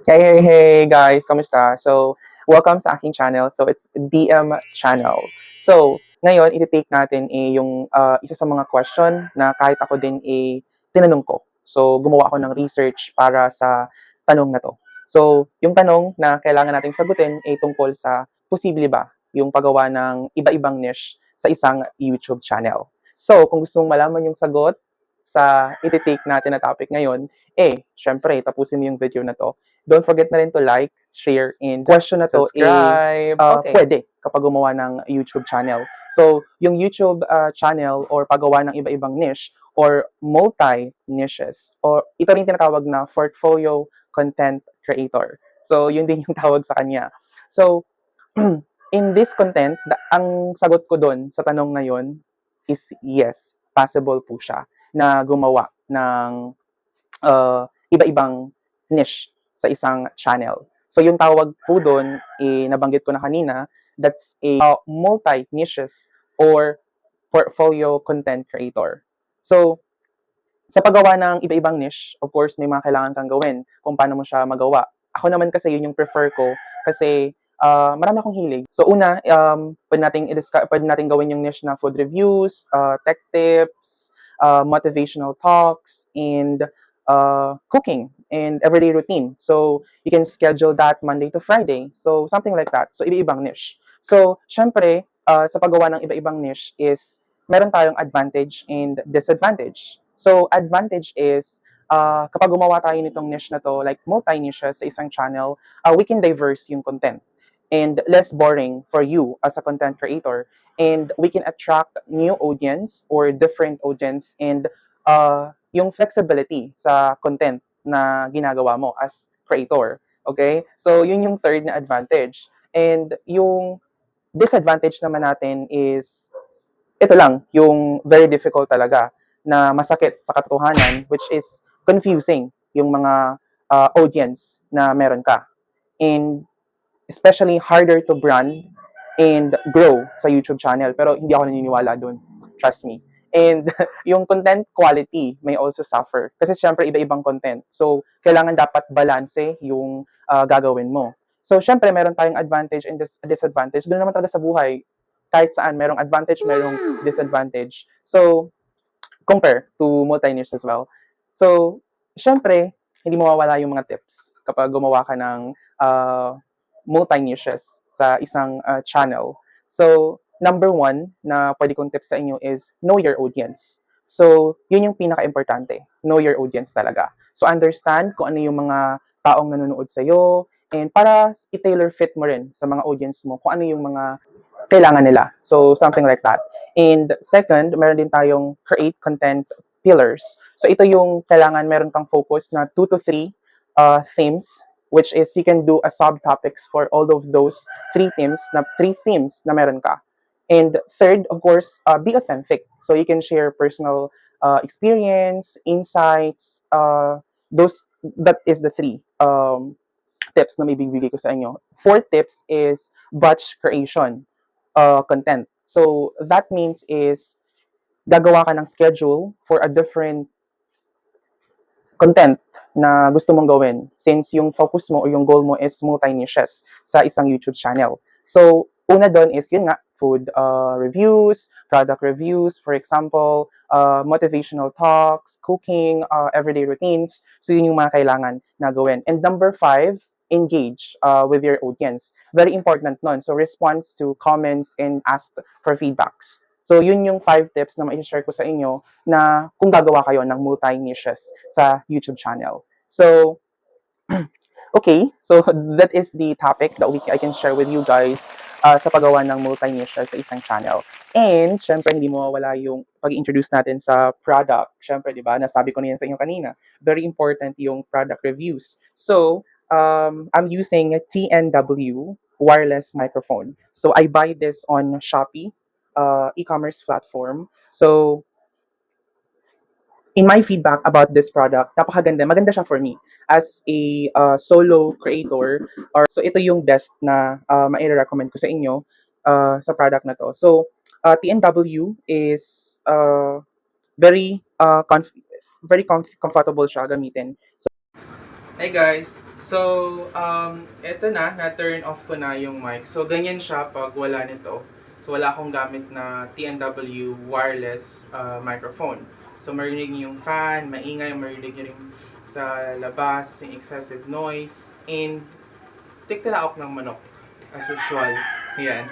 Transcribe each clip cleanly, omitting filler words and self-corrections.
Hey guys, kamusta? So, welcome sa aking channel. So, it's DM channel. So, ngayon, iti-take natin yung isa sa mga question na kahit ako din tinanong ko. So, gumawa ako ng research para sa tanong na to. So, yung tanong na kailangan nating sagutin ay tungkol sa posible ba yung paggawa ng iba-ibang niche sa isang YouTube channel. So, kung gusto mong malaman yung sagot sa iti-take natin na topic ngayon, syempre, tapusin mo yung video na to. Don't forget na rin to like, share, and question na to subscribe. Okay. Pwede kapag gumawa ng YouTube channel. So, yung YouTube channel or paggawa ng iba-ibang niche or multi-niches or ito rin tinatawag na portfolio content creator. So, yun din yung tawag sa kanya. So, in this content, ang sagot ko doon sa tanong na yun is yes, possible po siya na gumawa ng iba-ibang niche sa isang channel. So yung tawag po doon, nabanggit ko na kanina, that's a multi-niches or portfolio content creator. So, sa paggawa ng iba-ibang niche, of course, may mga kailangan kang gawin kung paano mo siya magawa. Ako naman kasi yun yung prefer ko kasi marami akong hilig. So una, pwede nating gawin yung niche na food reviews, tech tips, motivational talks, and cooking and everyday routine. So you can schedule that Monday to Friday. So something like that. So iba-ibang niche. So syempre, sa paggawa ng iba-ibang niche is meron tayong advantage and disadvantage. So advantage is kapag gumawa tayo nitong niche na to, like multi-niches sa isang channel, we can diverse yung content and less boring for you as a content creator. And we can attract new audience or different audience and yung flexibility sa content na ginagawa mo as creator. Okay? So, yun yung third na advantage. And yung disadvantage naman natin is, ito lang, yung very difficult talaga na masakit sa katotohanan, which is confusing yung mga audience na meron ka. And especially harder to brand and grow sa YouTube channel. Pero hindi ako naniniwala doon. Trust me. And yung content quality may also suffer. Kasi syempre iba-ibang content. So, kailangan dapat balance yung gagawin mo. So, syempre meron tayong advantage and disadvantage. Doon naman talaga sa buhay. Kahit saan, merong advantage, merong disadvantage. So, compare to multi-niche as well. So, syempre, hindi mawawala yung mga tips kapag gumawa ka ng multi-niches sa isang channel. So, number one na pwede kong tips sa inyo is know your audience. So, yun yung pinaka-importante. Know your audience talaga. So, understand kung ano yung mga taong nanonood sa'yo and para i-tailor fit mo rin sa mga audience mo kung ano yung mga kailangan nila. So, something like that. And second, meron din tayong create content pillars. So, ito yung kailangan meron kang focus na 2 to 3 themes, which is you can do a subtopics for all of those three themes na meron ka. And third, of course, be authentic. So, you can share personal experience, insights, that is the three tips na may bibigay ko sa inyo. Fourth tips is batch creation content. So, that means is gagawa ka ng schedule for a different content na gusto mong gawin since yung focus mo o yung goal mo is multi-niches sa isang YouTube channel. So, una doon is yun nga, food reviews, product reviews, for example, motivational talks, cooking, everyday routines. So, yun yung mga kailangan na gawin. And number 5, engage with your audience. Very important nun. So, response to comments and ask for feedbacks. So, yun yung 5 tips na ma-share ko sa inyo na kung gagawa kayo ng multi-niches sa YouTube channel. So, okay. So, that is the topic that I can share with you guys sa paggawa ng multi-niches sa isang channel. And, syempre, hindi mawawala yung pag-introduce natin sa product. Syempre, di ba? Nasabi ko na yan sa inyo kanina. Very important yung product reviews. So, I'm using a TNW wireless microphone. So, I buy this on Shopee e-commerce platform. So, in my feedback about this product, napakaganda. Maganda siya for me as a solo creator. So, ito yung best na ma-recommend ko sa inyo sa product na to. So, TNW is very comfortable siya gamitin. So, Hey guys! So, eto na-turn off ko na yung mic. So, ganyan siya pag wala nito. So, wala akong gamit na TNW wireless microphone. So, marinig niyo yung fan, maingay, marinig niyo rin sa labas, yung excessive noise, and tiktalaok ng manok, as usual. Yan.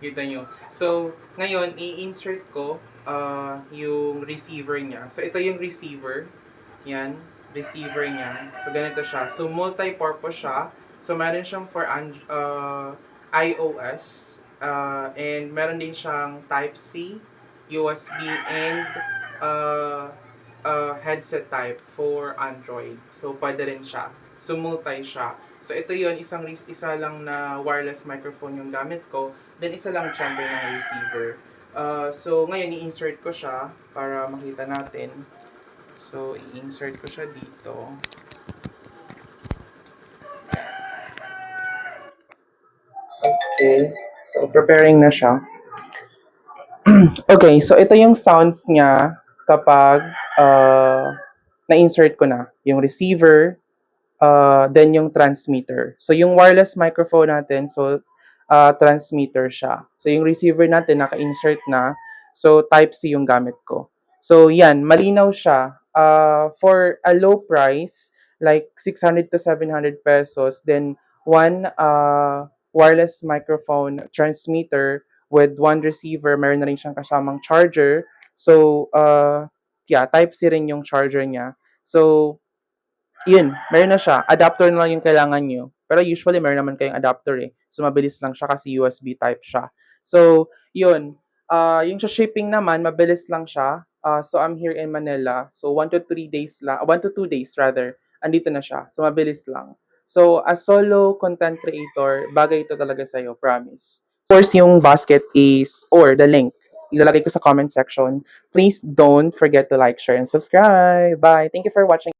Kita nyo. So, ngayon, i-insert ko yung receiver niya. So, ito yung receiver. Yan, receiver niya. So, ganito siya. So, multi-purpose siya. So, meron siyang for iOS. And meron din siyang Type-C, USB, and headset type for Android. So, pwede rin siya. So, multi siya. So, ito yon isa lang na wireless microphone yung gamit ko. Then, isa lang chamber ng receiver. So, ngayon, i-insert ko siya para makita natin. So, i-insert ko siya dito. Okay. So, preparing na siya. Okay, so ito yung sounds niya kapag na-insert ko na yung receiver, then yung transmitter. So, yung wireless microphone natin, so, transmitter siya. So, yung receiver natin, naka-insert na. So, Type-C yung gamit ko. So, yan, malinaw siya. For a low price, like 600 to 700 pesos, then one wireless microphone transmitter with one receiver, meron na rin siyang kasamang charger. So, yeah, Type-C rin yung charger niya. So, yun, meron na siya. Adapter na lang yung kailangan nyo. Pero usually, meron naman kayong adapter eh. So, mabilis lang siya kasi USB type siya. So, yun. Yung sa shipping naman, mabilis lang siya. So, I'm here in Manila. So, 1 to 3 days lang, 1 to 2 days rather, andito na siya. So, mabilis lang. So, as solo content creator, bagay ito talaga sa'yo, promise. Of course, yung basket is, or the link, ilalagay ko sa comment section. Please don't forget to like, share, and subscribe. Bye! Thank you for watching.